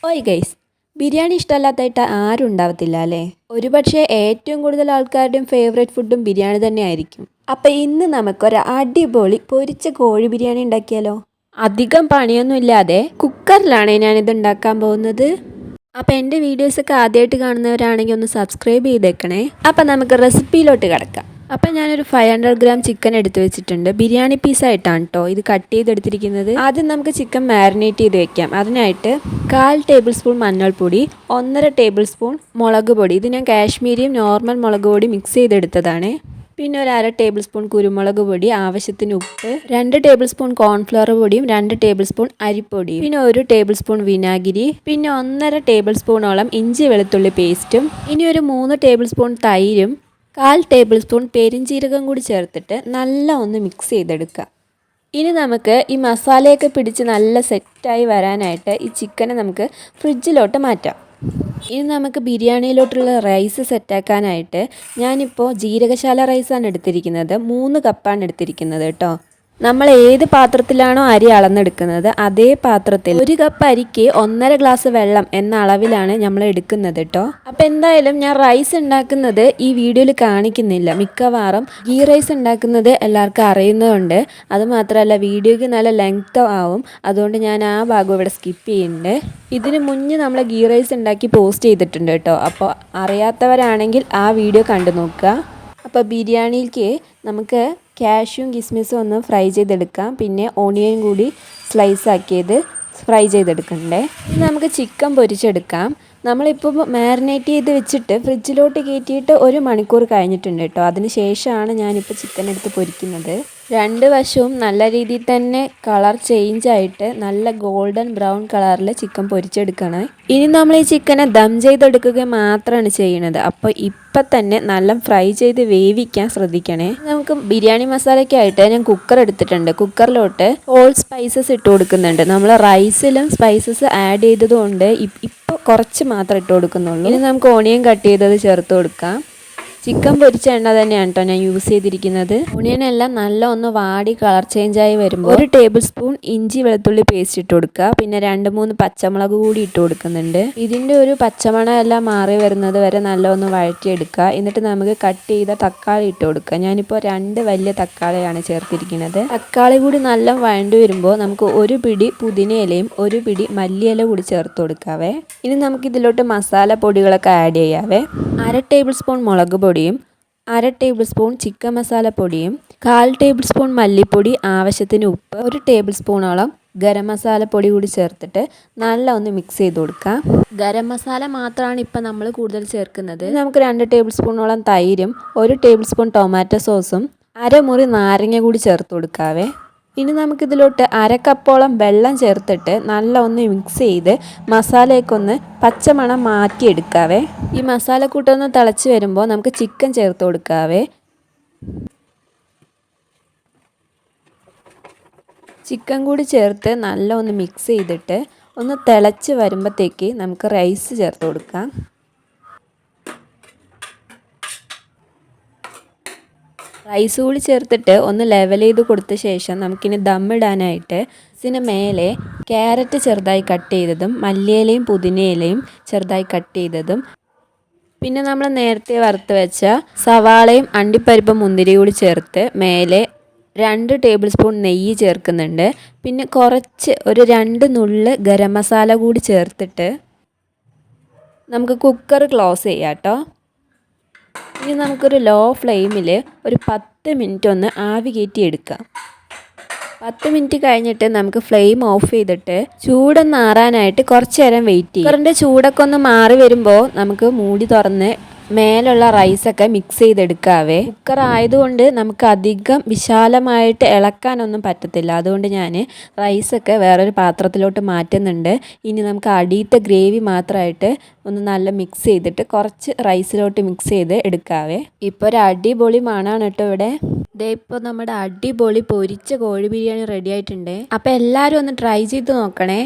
ഓയ് ഗൈസ്, ബിരിയാണി ഇഷ്ടമല്ലാത്തായിട്ട് ആരും ഉണ്ടാവത്തില്ല അല്ലേ? ഒരുപക്ഷെ ഏറ്റവും കൂടുതൽ ആൾക്കാരുടെയും ഫേവറേറ്റ് ഫുഡും ബിരിയാണി തന്നെ ആയിരിക്കും. അപ്പം ഇന്ന് നമുക്കൊരു അടിപൊളി പൊരിച്ച കോഴി ബിരിയാണി ഉണ്ടാക്കിയാലോ? അധികം പണിയൊന്നും ഇല്ലാതെ കുക്കറിലാണ് ഞാനിത് ഉണ്ടാക്കാൻ പോകുന്നത്. അപ്പം എൻ്റെ വീഡിയോസൊക്കെ ആദ്യമായിട്ട് കാണുന്നവരാണെങ്കിൽ ഒന്ന് സബ്സ്ക്രൈബ് ചെയ്തേക്കണേ. അപ്പം നമുക്ക് റെസിപ്പിയിലോട്ട് കിടക്കാം. അപ്പം ഞാനൊരു 500 ഗ്രാം ചിക്കൻ എടുത്ത് വെച്ചിട്ടുണ്ട്. ബിരിയാണി പീസായിട്ടാണ് കേട്ടോ ഇത് കട്ട് ചെയ്തെടുത്തിരിക്കുന്നത്. ആദ്യം നമുക്ക് ചിക്കൻ മാരിനേറ്റ് ചെയ്ത് വെക്കാം. അതിനായിട്ട് 1/4 ടേബിൾ സ്പൂൺ മഞ്ഞൾപ്പൊടി, 1.5 ടേബിൾ സ്പൂൺ മുളക് പൊടി. ഇത് ഞാൻ കാശ്മീരിയും നോർമൽ മുളക് പൊടി മിക്സ് ചെയ്തെടുത്തതാണ്. പിന്നെ ഒരു 1/2 ടേബിൾ സ്പൂൺ കുരുമുളക് പൊടി, ആവശ്യത്തിന് ഉപ്പ്, 2 ടേബിൾ സ്പൂൺ കോൺഫ്ലവർ പൊടിയും 2 ടേബിൾ സ്പൂൺ അരിപ്പൊടിയും, പിന്നെ 1 ടേബിൾ സ്പൂൺ വിനാഗിരി, പിന്നെ 1.5 ടേബിൾ സ്പൂണോളം ഇഞ്ചി വെളുത്തുള്ളി പേസ്റ്റും, ഇനി ഒരു 3 ടേബിൾ സ്പൂൺ തൈരും, 1/4 ടേബിൾ സ്പൂൺ പെരിഞ്ജീരകം കൂടി ചേർത്തിട്ട് നല്ല ഒന്ന് മിക്സ് ചെയ്തെടുക്കുക. ഇനി നമുക്ക് ഈ മസാലയൊക്കെ പിടിച്ച് നല്ല സെറ്റായി വരാനായിട്ട് ഈ ചിക്കനെ നമുക്ക് ഫ്രിഡ്ജിലോട്ട് മാറ്റാം. ഇനി നമുക്ക് ബിരിയാണിയിലോട്ടുള്ള റൈസ് സെറ്റാക്കാനായിട്ട് ഞാനിപ്പോൾ ജീരകശാല റൈസാണ് എടുത്തിരിക്കുന്നത്. 3 കപ്പാണ് എടുത്തിരിക്കുന്നത് കേട്ടോ. നമ്മൾ ഏത് പാത്രത്തിലാണോ അരി അളന്നെടുക്കുന്നത് അതേ പാത്രത്തിൽ 1 കപ്പ് അരിക്ക് 1.5 ഗ്ലാസ് വെള്ളം എന്ന അളവിലാണ് നമ്മൾ എടുക്കുന്നത് കേട്ടോ. അപ്പം എന്തായാലും ഞാൻ റൈസ് ഉണ്ടാക്കുന്നത് ഈ വീഡിയോയിൽ കാണിക്കുന്നില്ല. മിക്കവാറും ഗീ റൈസ് ഉണ്ടാക്കുന്നത് എല്ലാവർക്കും അറിയുന്നതുകൊണ്ട്, അതുമാത്രമല്ല വീഡിയോയ്ക്ക് നല്ല ലെങ്ത് ആവും. അതുകൊണ്ട് ഞാൻ ആ ഭാഗം ഇവിടെ സ്കിപ്പ് ചെയ്യുന്നുണ്ട്. ഇതിന് മുന്നേ നമ്മൾ ഗീ റൈസ് ഉണ്ടാക്കി പോസ്റ്റ് ചെയ്തിട്ടുണ്ട് കേട്ടോ. അപ്പോൾ അറിയാത്തവരാണെങ്കിൽ ആ വീഡിയോ കണ്ടു നോക്കുക. അപ്പോൾ ബിരിയാണിക്ക് നമുക്ക് കാഷ്യൂം കിസ്മിസും ഒന്ന് ഫ്രൈ ചെയ്തെടുക്കാം. പിന്നെ ഓണിയൻ കൂടി സ്ലൈസ് ആക്കിയത് ഫ്രൈ ചെയ്തെടുക്കണ്ടേ. ഇനി നമുക്ക് ചിക്കൻ പൊരിച്ചെടുക്കാം. നമ്മളിപ്പോൾ മാരിനേറ്റ് ചെയ്ത് വെച്ചിട്ട് ഫ്രിഡ്ജിലോട്ട് കയറ്റിയിട്ട് 1 മണിക്കൂർ കഴിഞ്ഞിട്ടുണ്ട് കേട്ടോ. അതിന് ശേഷമാണ് ഞാനിപ്പോൾ ചിക്കൻ എടുത്ത് പൊരിക്കുന്നത്. 2 വശവും നല്ല രീതിയിൽ തന്നെ കളർ ചേഞ്ച് ആയിട്ട് നല്ല ഗോൾഡൻ ബ്രൗൺ കളറിൽ ചിക്കൻ പൊരിച്ചെടുക്കണം. ഇനി നമ്മൾ ഈ ചിക്കനെ ദം ചെയ്തെടുക്കുക മാത്രമാണ് ചെയ്യുന്നത്. അപ്പോൾ ഇപ്പം തന്നെ നല്ല ഫ്രൈ ചെയ്ത് വേവിക്കാൻ ശ്രദ്ധിക്കണേ. നമുക്ക് ബിരിയാണി മസാലയ്ക്കായിട്ട് ഞാൻ കുക്കർ എടുത്തിട്ടുണ്ട്. കുക്കറിലോട്ട് ഓൾ സ്പൈസസ് ഇട്ട് കൊടുക്കുന്നുണ്ട്. നമ്മൾ റൈസിലും സ്പൈസസ് ആഡ് ചെയ്തതുകൊണ്ട് ഇപ്പോൾ കുറച്ച് മാത്രം ഇട്ട് കൊടുക്കുന്നുള്ളൂ. ഇനി നമുക്ക് ഓണിയൻ കട്ട് ചെയ്തത് ചേർത്ത് കൊടുക്കാം. ചിക്കൻ പൊരിച്ച എണ്ണ തന്നെയാണ് കേട്ടോ ഞാൻ യൂസ് ചെയ്തിരിക്കുന്നത്. ഓണിയനെല്ലാം നല്ല ഒന്ന് വാടി കളർ ചേഞ്ചായി വരുമ്പോൾ 1 ടേബിൾ സ്പൂൺ ഇഞ്ചി വെളുത്തുള്ളി പേസ്റ്റ് ഇട്ട് കൊടുക്കുക. പിന്നെ 2-3 പച്ചമുളക് കൂടി ഇട്ട് കൊടുക്കുന്നുണ്ട്. ഇതിൻ്റെ ഒരു പച്ചമണം എല്ലാം മാറി വരുന്നത് വരെ നല്ല ഒന്ന് വഴറ്റിയെടുക്കുക. എന്നിട്ട് നമുക്ക് കട്ട് ചെയ്ത തക്കാളി ഇട്ട് കൊടുക്കുക. ഞാനിപ്പോൾ 2 വലിയ തക്കാളിയാണ് ചേർത്തിരിക്കുന്നത്. തക്കാളി കൂടി നല്ല വഴണ്ടി വരുമ്പോൾ നമുക്ക് 1 പിടി പുതിനയിലയും 1 പിടി മല്ലിയില കൂടി ചേർത്ത് കൊടുക്കാവേ. ഇനി നമുക്ക് ഇതിലോട്ട് മസാല പൊടികളൊക്കെ ആഡ് ചെയ്യാവേ. 1/2 ടേബിൾ സ്പൂൺ മുളക് പൊടിയും, 1/2 ടേബിൾ സ്പൂൺ ചിക്കൻ മസാല പൊടിയും, 1/4 ടേബിൾ സ്പൂൺ മല്ലിപ്പൊടി, ആവശ്യത്തിന് ഉപ്പ്, 1 ടേബിൾ സ്പൂണോളം ഗരം മസാല പൊടി കൂടി ചേർത്തിട്ട് നല്ല ഒന്ന് മിക്സ് ചെയ്ത് കൊടുക്കാം. ഗരം മസാല മാത്രമാണ് ഇപ്പം നമ്മൾ കൂടുതൽ ചേർക്കുന്നത്. നമുക്ക് 2 ടേബിൾ സ്പൂണോളം തൈരും 1 ടേബിൾ സ്പൂൺ ടൊമാറ്റോ സോസും 1/2 മുറി നാരങ്ങ കൂടി ചേർത്ത് കൊടുക്കാവേ. ഇനി നമുക്കിതിലോട്ട് 1/2 കപ്പോളം വെള്ളം ചേർത്തിട്ട് നല്ല ഒന്ന് മിക്സ് ചെയ്ത് മസാലയൊക്കെ ഒന്ന് പച്ചമണം മാറ്റിയെടുക്കാവേ. ഈ മസാലക്കൂട്ടൊന്ന് തിളച്ച് വരുമ്പോൾ നമുക്ക് ചിക്കൻ ചേർത്ത് കൊടുക്കാവേ. ചിക്കൻ കൂടി ചേർത്ത് നല്ല ഒന്ന് മിക്സ് ചെയ്തിട്ട് ഒന്ന് തിളച്ച് വരുമ്പോഴത്തേക്ക് നമുക്ക് റൈസ് ചേർത്ത് കൊടുക്കാം. റൈസ് കൂടി ചേർത്തിട്ട് ഒന്ന് ലെവൽ ചെയ്ത് കൊടുത്ത ശേഷം നമുക്കിനി ദമ്മിടാനായിട്ട് ഇതിന് മേലെ ക്യാരറ്റ് ചെറുതായി കട്ട് ചെയ്തതും മല്ലിയിലയും പുതിനയിലയും ചെറുതായി കട്ട് ചെയ്തതും, പിന്നെ നമ്മൾ നേരത്തെ വറുത്ത് വെച്ച സവാളയും അണ്ടിപ്പരിപ്പും മുന്തിരി കൂടി ചേർത്ത് മേലെ 2 ടേബിൾ സ്പൂൺ നെയ്യ് ചേർക്കുന്നുണ്ട്. പിന്നെ കുറച്ച് ഒരു 2 നുള്ള് ഗരം മസാല കൂടി ചേർത്തിട്ട് നമുക്ക് കുക്കർ ക്ലോസ് ചെയ്യാം കേട്ടോ. ഇനി നമുക്കൊരു ലോ ഫ്ലെയിമിൽ ഒരു 10 മിനിറ്റ് ഒന്ന് ആവി കയറ്റി എടുക്കാം. 10 മിനിറ്റ് കഴിഞ്ഞിട്ട് നമുക്ക് ഫ്ലെയിം ഓഫ് ചെയ്തിട്ട് ചൂടൊന്ന് ആറാനായിട്ട് കുറച്ച് നേരം വെയിറ്റ് ചെയ്യും. കുക്കറിൻ്റെ ചൂടൊക്കെ ഒന്ന് മാറി വരുമ്പോൾ നമുക്ക് മൂടി തുറന്ന് മേലുള്ള റൈസൊക്കെ മിക്സ് ചെയ്തെടുക്കാവേ. കുക്കർ ആയതുകൊണ്ട് നമുക്ക് അധികം വിശാലമായിട്ട് ഇളക്കാനൊന്നും പറ്റത്തില്ല. അതുകൊണ്ട് ഞാൻ റൈസൊക്കെ വേറൊരു പാത്രത്തിലോട്ട് മാറ്റുന്നുണ്ട്. ഇനി നമുക്ക് അടിയത്തെ ഗ്രേവി മാത്രമായിട്ട് ഒന്ന് നല്ല മിക്സ് ചെയ്തിട്ട് കുറച്ച് റൈസിലോട്ട് മിക്സ് ചെയ്ത് എടുക്കാവേ. ഇപ്പോൾ ഒരു അടിപൊളി മണമാണ് കേട്ടോ ഇവിടെ. ദേ ഇപ്പോൾ നമ്മുടെ അടിപൊളി പൊരിച്ച കോഴി ബിരിയാണി റെഡി ആയിട്ടുണ്ട്. അപ്പോൾ എല്ലാവരും ഒന്ന് ട്രൈ ചെയ്ത് നോക്കണേ.